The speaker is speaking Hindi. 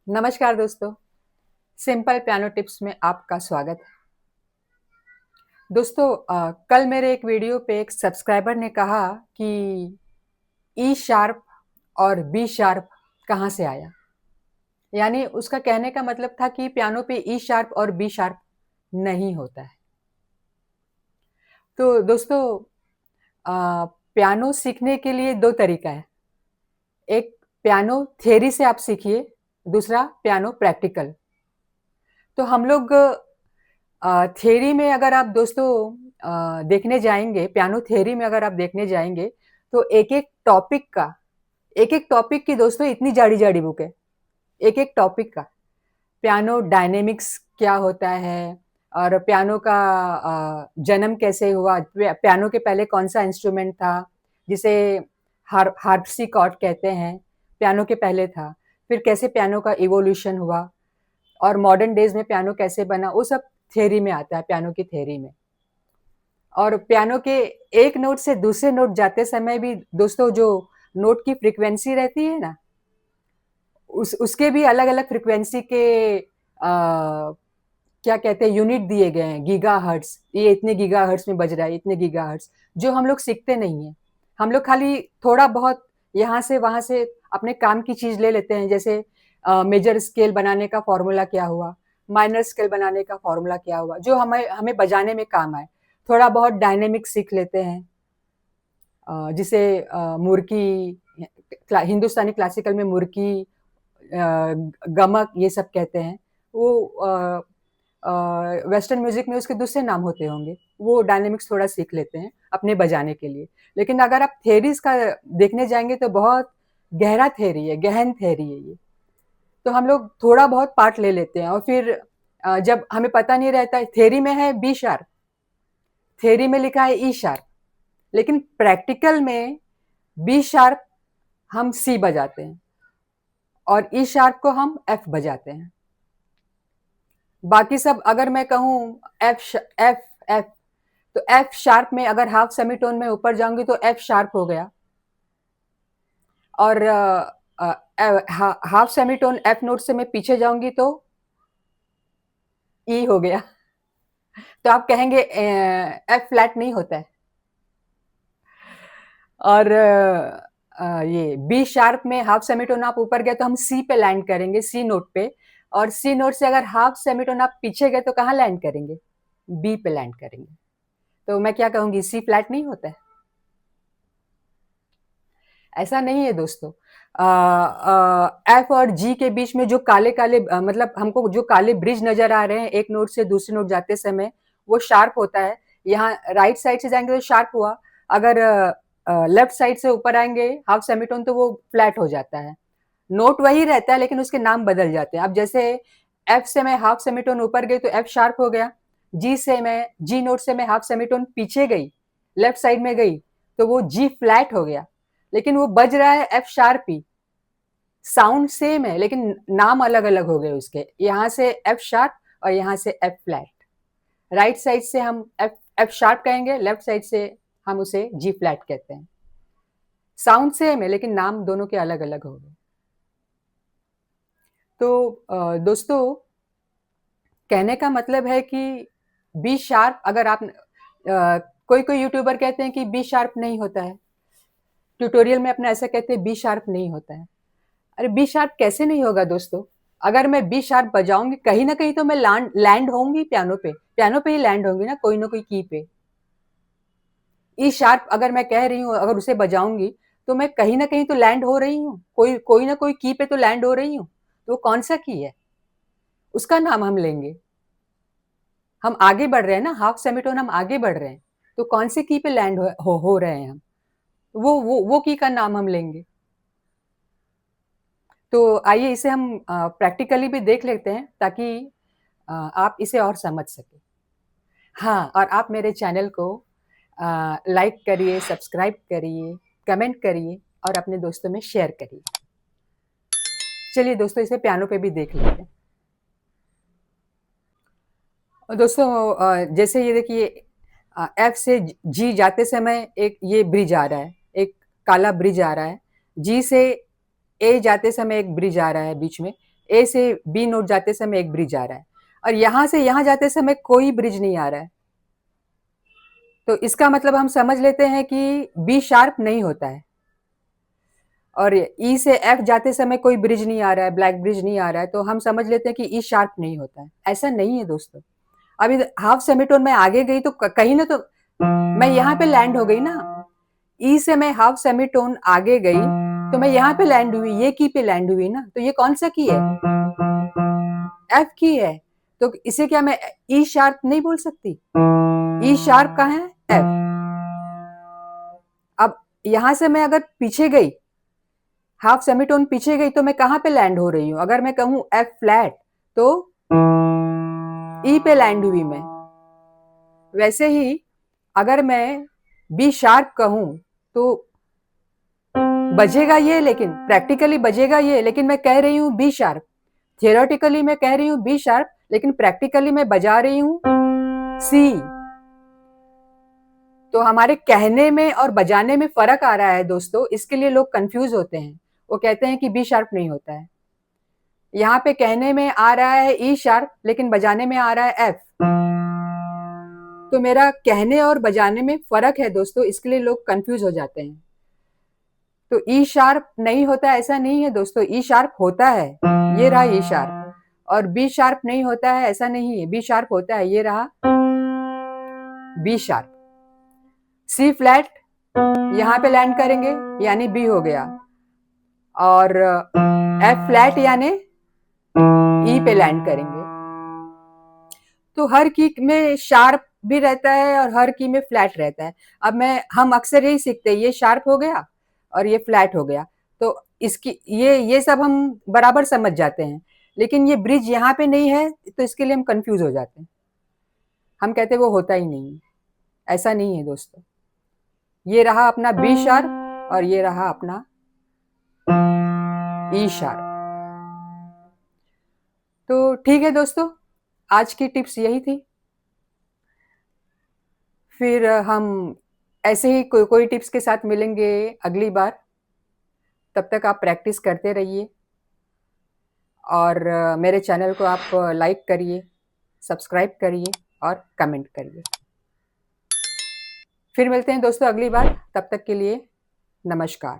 नमस्कार दोस्तों, सिंपल पियानो टिप्स में आपका स्वागत है। दोस्तों कल मेरे एक वीडियो पे एक सब्सक्राइबर ने कहा कि ई शार्प और बी शार्प कहाँ से आया? यानी उसका कहने का मतलब था कि पियानो पे ई शार्प और बी शार्प नहीं होता है। तो दोस्तों पियानो सीखने के लिए 2 तरीका है। एक पियानो थियरी से आप सीखिए, दूसरा पियानो प्रैक्टिकल। तो हम लोग थियरी में अगर आप दोस्तों देखने जाएँगे, पियानो थियरी में अगर आप देखने जाएँगे, तो एक-एक टॉपिक की दोस्तों इतनी जाड़ी-जाड़ी बुक है, एक-एक टॉपिक का। पियानो डायनामिक्स क्या होता है और पियानो का जन्म कैसे हुआ, पियानो के पहले कौन-सा इंस्ट्रूमेंट था, जिसे हार्पसिकॉर्ड कहते हैं, पियानो के पहले था। फिर कैसे पियानो का इवोल्यूशन हुआ और मॉडर्न डेज़ में पियानो कैसे बना, वो सब थियरी में आता है, पियानो की थियरी में। और पियानो के एक नोट से दूसरे नोट जाते समय भी दोस्तों जो नोट की फ्रीक्वेंसी रहती है ना, उसके भी अलग-अलग फ्रीक्वेंसी के क्या कहते हैं यूनिट दिए गए हैं, गीगाहर्ट्ज़, ये इतने गीगाहर्ट्ज़ में बज रहा है, इतने गीगाहर्ट्ज़, जो हम लोग सीखते नहीं हैं। हम लोग खाली थोड़ा-बहुत यहाँ से वहाँ से अपने काम की चीज़ ले लेते हैं, जैसे मेजर स्केल बनाने का फ़ॉर्मूला क्या हुआ, माइनर स्केल बनाने का फ़ॉर्मूला क्या हुआ, जो हमें हमें बजाने में काम आए। थोड़ा-बहुत डायनामिक्स सीख लेते हैं जिसे मुर्की हिंदुस्तानी क्लासिकल में मुर्की, गमक ये सब कहते हैं। वो वेस्टर्न म्यूज़िक में उसके दूसरे नाम होते होंगे। वो डायनामिक्स थोड़ा सीख लेते हैं अपने बजाने के लिए। लेकिन अगर आप थियरीज़ का देखने जाएँगे तो बहुत गहरा थियरी है, गहन थियरी है ये। तो हम लोग थोड़ा बहुत पार्ट ले लेते हैं और फिर जब हमें पता नहीं रहता है, थियरी में है बी शार्प, थियरी में लिखा है ई शार्प, लेकिन प्रैक्टिकल में बी शार्प हम सी बजाते हैं और ई शार्प को हम एफ बजाते हैं। बाकी सब अगर मैं कहूँ एफ एफ, तो एफ शार्प में अगर हाफ सेमीटोन में ऊपर जाऊंगी तो एफ शार्प हो गया और हाफ सेमीटोन एफ नोट से मैं पीछे जाऊंगी तो ई हो गया। तो आप कहेंगे एफ फ्लैट नहीं होता है। और ये बी शार्प में हाफ सेमीटोन आप ऊपर गए तो हम सी पे लैंड करेंगे, सी नोट पे। और सी नोट से अगर हाफ सेमीटोन आप पीछे गए तो कहाँ लैंड करेंगे? बी पे लैंड करेंगे। तो मैं क्या कहूंगी, सी फ्लैट नहीं होता है? ऐसा नहीं है दोस्तों। एफ और जी के बीच में जो काले काले मतलब हमको जो काले ब्रिज नजर आ रहे हैं एक नोट से दूसरे नोट जाते समय, वो शार्प होता है। यहाँ राइट साइड से जाएंगे तो शार्प हुआ, अगर लेफ्ट साइड से ऊपर आएंगे हाफ सेमीटोन तो वो फ्लैट हो जाता है। नोट वही रहता है लेकिन उसके नाम बदल जाते हैं। अब जैसे एफ से मैं हाफ सेमीटोन ऊपर गई तो एफ शार्प हो गया, जी नोट से मैं हाफ सेमीटोन पीछे गई, लेफ्ट साइड में गई, तो वो जी फ्लैट हो गया, लेकिन वो बज रहा है एफ शार्प ही। साउंड सेम है लेकिन नाम अलग अलग हो गए उसके, यहाँ से एफ शार्प और यहाँ से एफ फ्लैट। राइट साइड से हम एफ एफ शार्प कहेंगे, लेफ्ट साइड से हम उसे जी फ्लैट कहते हैं। साउंड सेम है लेकिन नाम दोनों के अलग अलग हो गए। तो दोस्तों कहने का मतलब है कि बी शार्प अगर आप कोई कोई यूट्यूबर कहते हैं कि बी शार्प नहीं होता है, ट्यूटोरियल में अपना ऐसा कहते हैं बी शार्प नहीं होता है। अरे बी शार्प कैसे नहीं होगा दोस्तों? अगर मैं बी शार्प बजाऊंगी कहीं ना कहीं तो मैं लैंड लैंड होंगी, पियानो पे ही लैंड होंगी ना, कोई की पे। ई शार्प अगर मैं कह रही हूँ, अगर उसे बजाऊंगी तो मैं कहीं ना कहीं तो लैंड हो रही हूँ, कोई कोई ना कोई की पे तो लैंड हो रही हूँ। तो वो कौन सा की है, उसका नाम हम लेंगे। हम आगे बढ़ रहे हैं ना, हाफ सेमीटोन हम आगे बढ़ रहे हैं, तो कौन से की पे लैंड हो रहे हैं हम, वो की का नाम हम लेंगे। तो आइए इसे हम प्रैक्टिकली भी देख लेते हैं ताकि आप इसे और समझ सके। हाँ, और आप मेरे चैनल को लाइक करिए, सब्सक्राइब करिए, कमेंट करिए और अपने दोस्तों में शेयर करिए। चलिए दोस्तों इसे पियानो पे भी देख लेते हैं। और दोस्तों जैसे ये देखिए, एफ से जी जाते समय एक ये ब्रिज आ रहा है, एक काला ब्रिज आ रहा है। जी से ए जाते समय एक ब्रिज आ रहा है बीच में। ए से बी नोट जाते समय एक ब्रिज आ रहा है और यहाँ से यहाँ जाते समय कोई ब्रिज नहीं आ रहा है। तो इसका मतलब हम समझ लेते हैं कि बी शार्प नहीं होता है। और ई से एफ जाते समय कोई ब्रिज नहीं आ रहा है, ब्लैक ब्रिज नहीं आ रहा है, तो हम समझ लेते हैं कि ई शार्प नहीं होता है। ऐसा नहीं है दोस्तों। अभी हाफ सेमीटोन में आगे गई तो कहीं ना तो मैं यहाँ पे लैंड हो गई ना। ई से मैं हाफ सेमीटोन आगे गई तो मैं यहाँ पे लैंड हुई, ये की पे लैंड हुई ना। तो ये कौन सा की है? एफ की है। तो इसे क्या मैं ई शार्प नहीं बोल सकती? ई शार्प कहाँ है? एफ। अब यहां से मैं अगर पीछे गई, हाफ सेमीटोन पीछे गई, तो मैं कहां पे लैंड हो रही हूं? अगर मैं कहूं एफ फ्लैट तो ई पे लैंड हुई मैं। वैसे ही अगर मैं बी शार्प कहूं तो बजेगा ये, लेकिन प्रैक्टिकली बजेगा ये, लेकिन मैं कह रही हूं बी शार्प। थियोरेटिकली मैं कह रही हूं बी शार्प, लेकिन प्रैक्टिकली मैं बजा रही हूं सी। तो हमारे कहने में और बजाने में फर्क आ रहा है दोस्तों, इसके लिए लोग कंफ्यूज होते हैं। वो कहते हैं कि बी शार्प नहीं होता है। यहाँ पे कहने में आ रहा है ई शार्प, लेकिन बजाने में आ रहा है एफ। तो मेरा कहने और बजाने में फर्क है दोस्तों, इसके लिए लोग कंफ्यूज हो जाते हैं। तो ई शार्प नहीं होता ऐसा नहीं है दोस्तों, ई शार्प होता है, ये रहा ई शार्प। और बी शार्प नहीं होता है ऐसा नहीं है, बी शार्प होता है, ये रहा बी शार्प। सी फ्लैट यहाँ पे लैंड करेंगे यानी बी हो गया, और एफ फ्लैट यानी ई पे लैंड करेंगे। तो हर की में शार्प भी रहता है और हर की में फ्लैट रहता है। अब हम अक्सर यही सीखते हैं, ये शार्प हो गया और ये फ्लैट हो गया, तो इसकी ये सब हम बराबर समझ जाते हैं। लेकिन ये ब्रिज यहाँ पे नहीं है तो इसके लिए हम कंफ्यूज हो जाते हैं। हम कहते हैं वो होता ही नहीं है। ऐसा नहीं है दोस्तों। ये रहा अपना बी शार्प और ये रहा अपना ई शार्प। तो ठीक है दोस्तों, आज की टिप्स यही थी। फिर हम ऐसे ही कोई टिप्स के साथ मिलेंगे अगली बार। तब तक आप प्रैक्टिस करते रहिए और मेरे चैनल को आप लाइक करिए, सब्सक्राइब करिए और कमेंट करिए। फिर मिलते हैं दोस्तों अगली बार, तब तक के लिए नमस्कार।